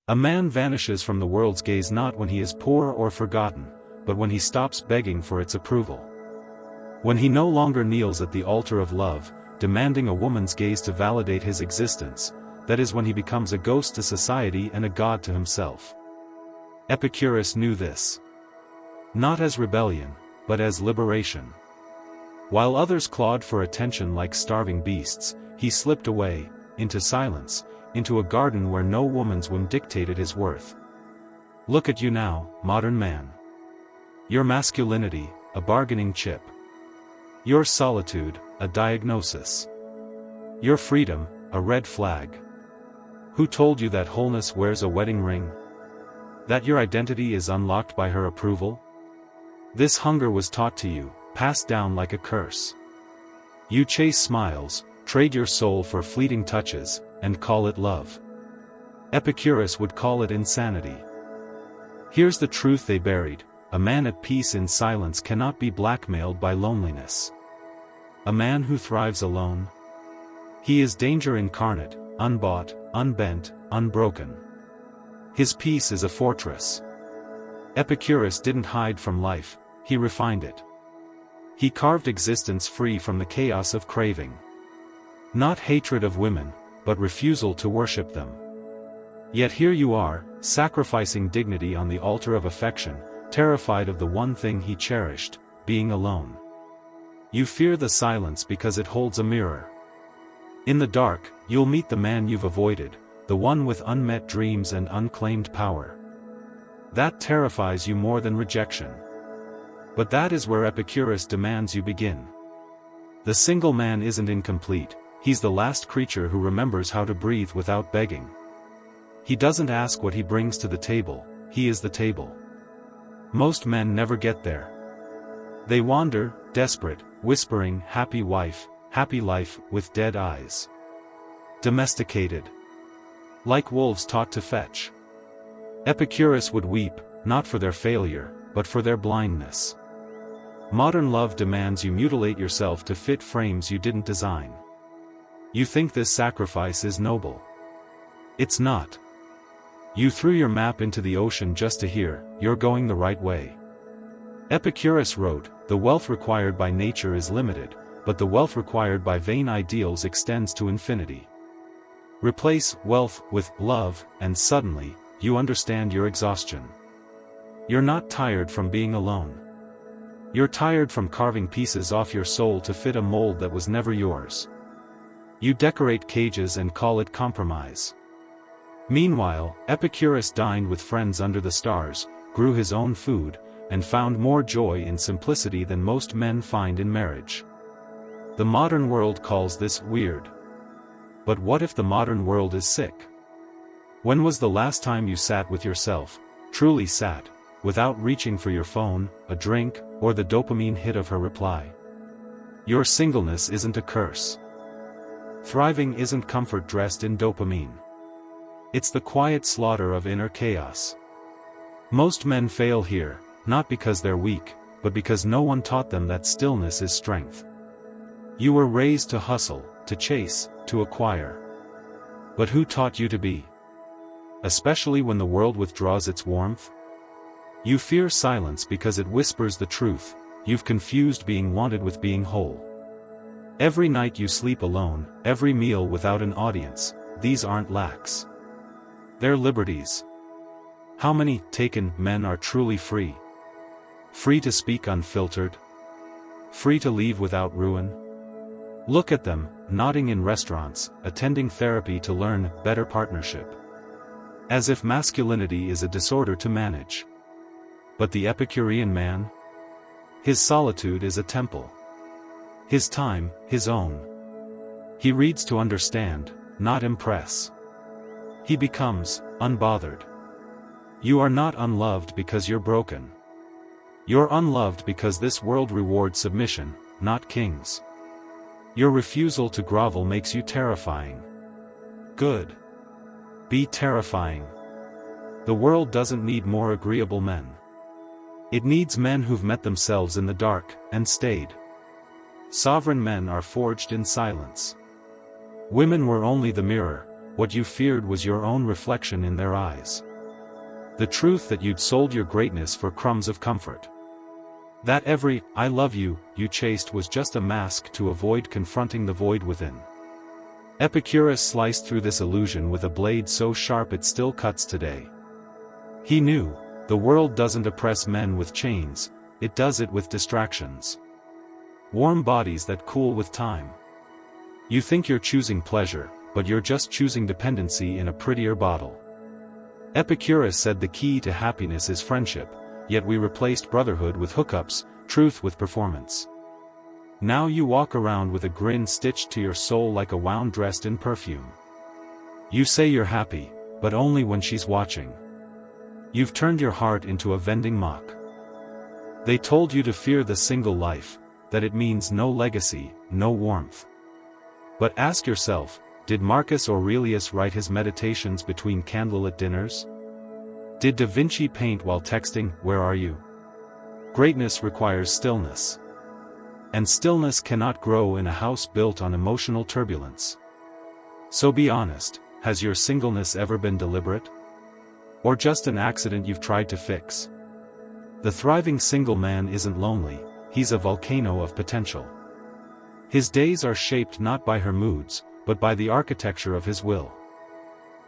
A man vanishes from the world's gaze not when he is poor or forgotten, but when he stops begging for its approval. When he no longer kneels at the altar of love, demanding a woman's gaze to validate his existence, that is when he becomes a ghost to society and a god to himself. Epicurus knew this. Not as rebellion, but as liberation. While others clawed for attention like starving beasts, he slipped away, into silence, into a garden where no woman's whim dictated his worth. Look at you now, modern man. Your masculinity, a bargaining chip. Your solitude, a diagnosis. Your freedom, a red flag. Who told you that wholeness wears a wedding ring? That your identity is unlocked by her approval? This hunger was taught to you, passed down like a curse. You chase smiles, trade your soul for fleeting touches, and call it love. Epicurus would call it insanity. Here's the truth they buried: a man at peace in silence cannot be blackmailed by loneliness. A man who thrives alone? He is danger incarnate, unbought, unbent, unbroken. His peace is a fortress. Epicurus didn't hide from life, he refined it. He carved existence free from the chaos of craving. Not hatred of women, but refusal to worship them. Yet here you are, sacrificing dignity on the altar of affection, terrified of the one thing he cherished, being alone. You fear the silence because it holds a mirror. In the dark, you'll meet the man you've avoided, the one with unmet dreams and unclaimed power. That terrifies you more than rejection. But that is where Epicurus demands you begin. The single man isn't incomplete, he's the last creature who remembers how to breathe without begging. He doesn't ask what he brings to the table, he is the table. Most men never get there. They wander, desperate, whispering happy wife, happy life, with dead eyes. Domesticated. Like wolves taught to fetch. Epicurus would weep, not for their failure, but for their blindness. Modern love demands you mutilate yourself to fit frames you didn't design. You think this sacrifice is noble. It's not. You threw your map into the ocean just to hear, "You're going the right way." Epicurus wrote, "The wealth required by nature is limited, but the wealth required by vain ideals extends to infinity." Replace wealth with love, and suddenly, you understand your exhaustion. You're not tired from being alone. You're tired from carving pieces off your soul to fit a mold that was never yours. You decorate cages and call it compromise. Meanwhile, Epicurus dined with friends under the stars, grew his own food, and found more joy in simplicity than most men find in marriage. The modern world calls this weird. But what if the modern world is sick? When was the last time you sat with yourself, truly sat, without reaching for your phone, a drink, or the dopamine hit of her reply? Your singleness isn't a curse. Thriving isn't comfort dressed in dopamine. It's the quiet slaughter of inner chaos. Most men fail here, not because they're weak, but because no one taught them that stillness is strength. You were raised to hustle, to chase, to acquire. But who taught you to be? Especially when the world withdraws its warmth? You fear silence because it whispers the truth. You've confused being wanted with being whole. Every night you sleep alone, every meal without an audience, these aren't lacks. They're liberties. How many taken men are truly free? Free to speak unfiltered? Free to leave without ruin? Look at them, nodding in restaurants, attending therapy to learn better partnership. As if masculinity is a disorder to manage. But the Epicurean man? His solitude is a temple. His time, his own. He reads to understand, not impress. He becomes unbothered. You are not unloved because you're broken. You're unloved because this world rewards submission, not kings. Your refusal to grovel makes you terrifying. Good. Be terrifying. The world doesn't need more agreeable men. It needs men who've met themselves in the dark, and stayed. Sovereign men are forged in silence. Women were only the mirror, what you feared was your own reflection in their eyes. The truth that you'd sold your greatness for crumbs of comfort. That every "I love you" you chased was just a mask to avoid confronting the void within. Epicurus sliced through this illusion with a blade so sharp it still cuts today. He knew, the world doesn't oppress men with chains, it does it with distractions. Warm bodies that cool with time. You think you're choosing pleasure, but you're just choosing dependency in a prettier bottle. Epicurus said the key to happiness is friendship, yet we replaced brotherhood with hookups, truth with performance. Now you walk around with a grin stitched to your soul like a wound dressed in perfume. You say you're happy, but only when she's watching. You've turned your heart into a vending mock. They told you to fear the single life, that it means no legacy, no warmth. But ask yourself, did Marcus Aurelius write his meditations between candlelit dinners? Did Da Vinci paint while texting, "Where are you?" Greatness requires stillness. And stillness cannot grow in a house built on emotional turbulence. So be honest, has your singleness ever been deliberate? Or just an accident you've tried to fix? The thriving single man isn't lonely, he's a volcano of potential. His days are shaped not by her moods, but by the architecture of his will.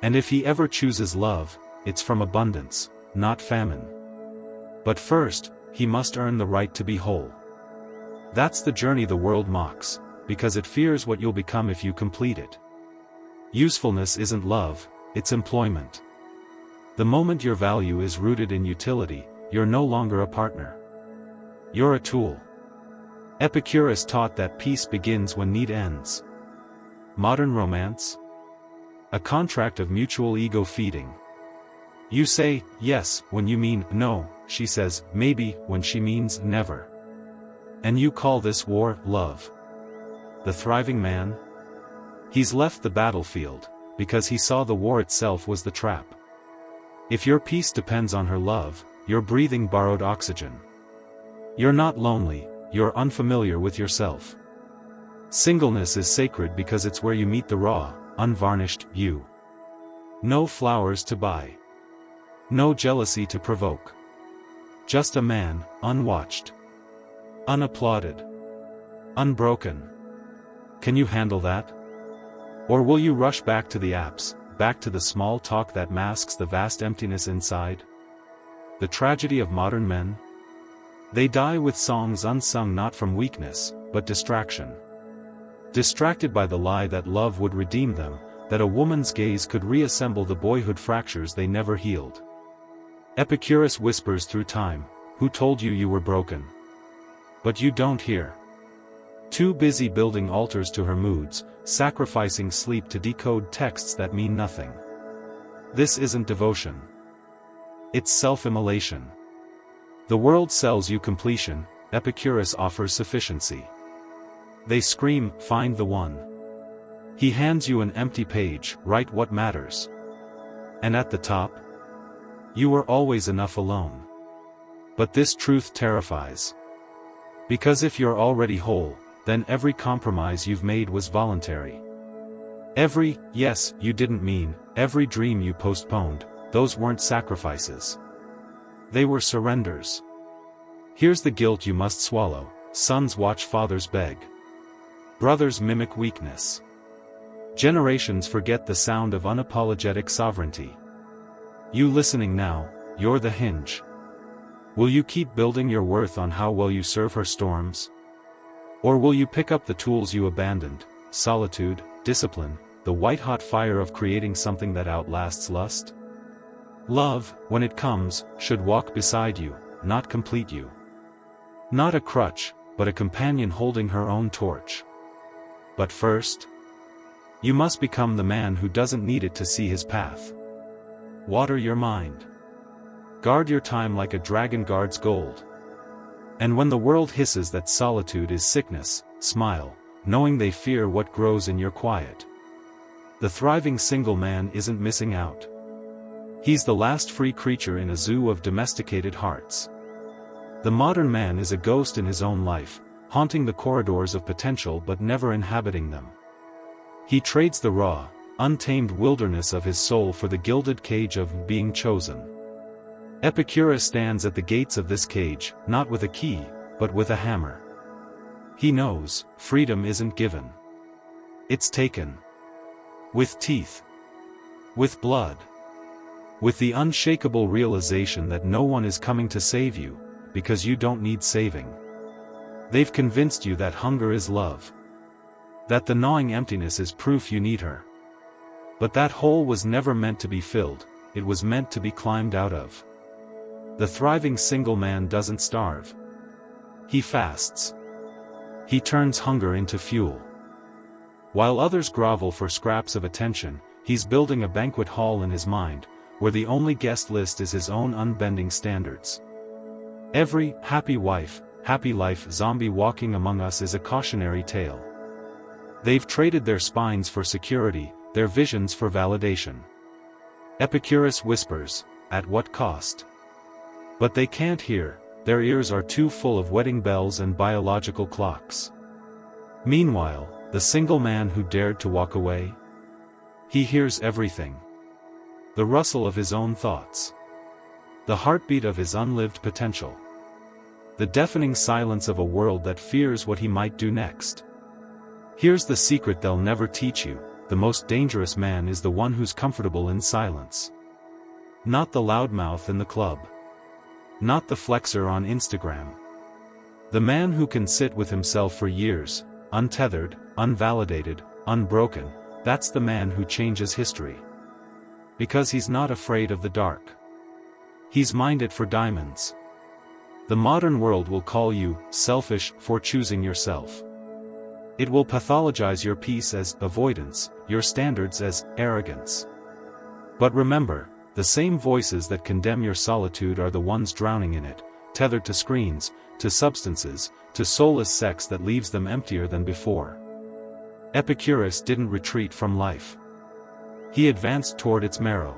And if he ever chooses love, it's from abundance, not famine. But first, he must earn the right to be whole. That's the journey the world mocks, because it fears what you'll become if you complete it. Usefulness isn't love, it's employment. The moment your value is rooted in utility, you're no longer a partner. You're a tool. Epicurus taught that peace begins when need ends. Modern romance? A contract of mutual ego feeding. You say, yes, when you mean, no, she says, maybe, when she means, never. And you call this war, love. The thriving man? He's left the battlefield, because he saw the war itself was the trap. If your peace depends on her love, you're breathing borrowed oxygen. You're not lonely, you're unfamiliar with yourself. Singleness is sacred because it's where you meet the raw, unvarnished you. No flowers to buy. No jealousy to provoke. Just a man, unwatched. Unapplauded. Unbroken. Can you handle that? Or will you rush back to the apps, back to the small talk that masks the vast emptiness inside? The tragedy of modern men? They die with songs unsung not from weakness, but distraction. Distracted by the lie that love would redeem them, that a woman's gaze could reassemble the boyhood fractures they never healed. Epicurus whispers through time, who told you you were broken? But you don't hear. Too busy building altars to her moods, sacrificing sleep to decode texts that mean nothing. This isn't devotion. It's self-immolation. The world sells you completion, Epicurus offers sufficiency. They scream, find the one. He hands you an empty page, write what matters. And at the top? You were always enough alone. But this truth terrifies. Because if you're already whole, then every compromise you've made was voluntary. Every yes you didn't mean, every dream you postponed, those weren't sacrifices. They were surrenders. Here's the guilt you must swallow: sons watch fathers beg. Brothers mimic weakness. Generations forget the sound of unapologetic sovereignty. You listening now, you're the hinge. Will you keep building your worth on how well you serve her storms? Or will you pick up the tools you abandoned, solitude, discipline, the white-hot fire of creating something that outlasts lust? Love, when it comes, should walk beside you, not complete you. Not a crutch, but a companion holding her own torch. But first, you must become the man who doesn't need it to see his path. Water your mind. Guard your time like a dragon guards gold. And when the world hisses that solitude is sickness, smile, knowing they fear what grows in your quiet. The thriving single man isn't missing out. He's the last free creature in a zoo of domesticated hearts. The modern man is a ghost in his own life, haunting the corridors of potential but never inhabiting them. He trades the raw, untamed wilderness of his soul for the gilded cage of being chosen. Epicurus stands at the gates of this cage, not with a key, but with a hammer. He knows, freedom isn't given. It's taken. With teeth. With blood. With the unshakable realization that no one is coming to save you, because you don't need saving. They've convinced you that hunger is love. That the gnawing emptiness is proof you need her. But that hole was never meant to be filled, it was meant to be climbed out of. The thriving single man doesn't starve. He fasts. He turns hunger into fuel. While others grovel for scraps of attention, he's building a banquet hall in his mind, where the only guest list is his own unbending standards. Every happy wife, happy life zombie walking among us is a cautionary tale. They've traded their spines for security, their visions for validation. Epicurus whispers, at what cost? But they can't hear, their ears are too full of wedding bells and biological clocks. Meanwhile, the single man who dared to walk away? He hears everything. The rustle of his own thoughts. The heartbeat of his unlived potential. The deafening silence of a world that fears what he might do next. Here's the secret they'll never teach you, the most dangerous man is the one who's comfortable in silence. Not the loudmouth in the club. Not the flexer on Instagram. The man who can sit with himself for years, untethered, unvalidated, unbroken, that's the man who changes history. Because he's not afraid of the dark. He's mined it for diamonds. The modern world will call you selfish for choosing yourself. It will pathologize your peace as avoidance, your standards as arrogance. But remember, the same voices that condemn your solitude are the ones drowning in it, tethered to screens, to substances, to soulless sex that leaves them emptier than before. Epicurus didn't retreat from life. He advanced toward its marrow.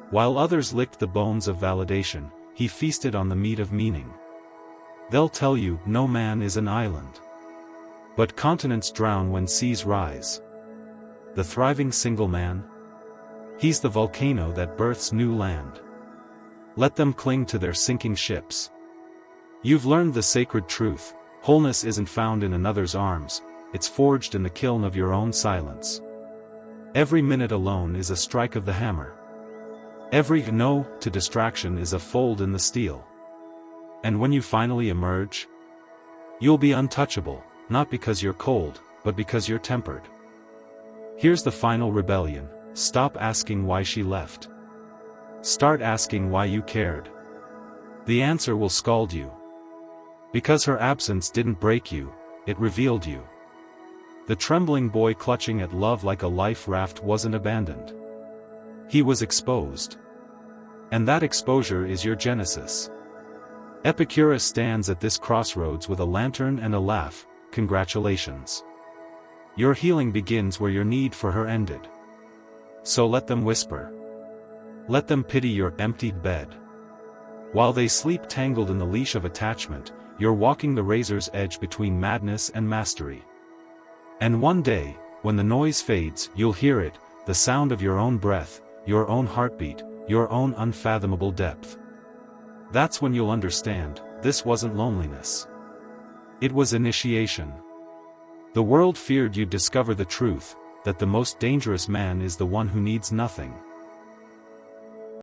While others licked the bones of validation, he feasted on the meat of meaning. They'll tell you, no man is an island. But continents drown when seas rise. The thriving single man? He's the volcano that births new land. Let them cling to their sinking ships. You've learned the sacred truth, wholeness isn't found in another's arms, it's forged in the kiln of your own silence. Every minute alone is a strike of the hammer. Every no to distraction is a fold in the steel. And when you finally emerge, you'll be untouchable, not because you're cold, but because you're tempered. Here's the final rebellion, stop asking why she left. Start asking why you cared. The answer will scald you. Because her absence didn't break you, it revealed you. The trembling boy clutching at love like a life raft wasn't abandoned. He was exposed. And that exposure is your genesis. Epicurus stands at this crossroads with a lantern and a laugh, congratulations. Your healing begins where your need for her ended. So let them whisper. Let them pity your emptied bed. While they sleep tangled in the leash of attachment, you're walking the razor's edge between madness and mastery. And one day, when the noise fades, you'll hear it, the sound of your own breath, your own heartbeat, your own unfathomable depth. That's when you'll understand, this wasn't loneliness. It was initiation. The world feared you'd discover the truth, that the most dangerous man is the one who needs nothing.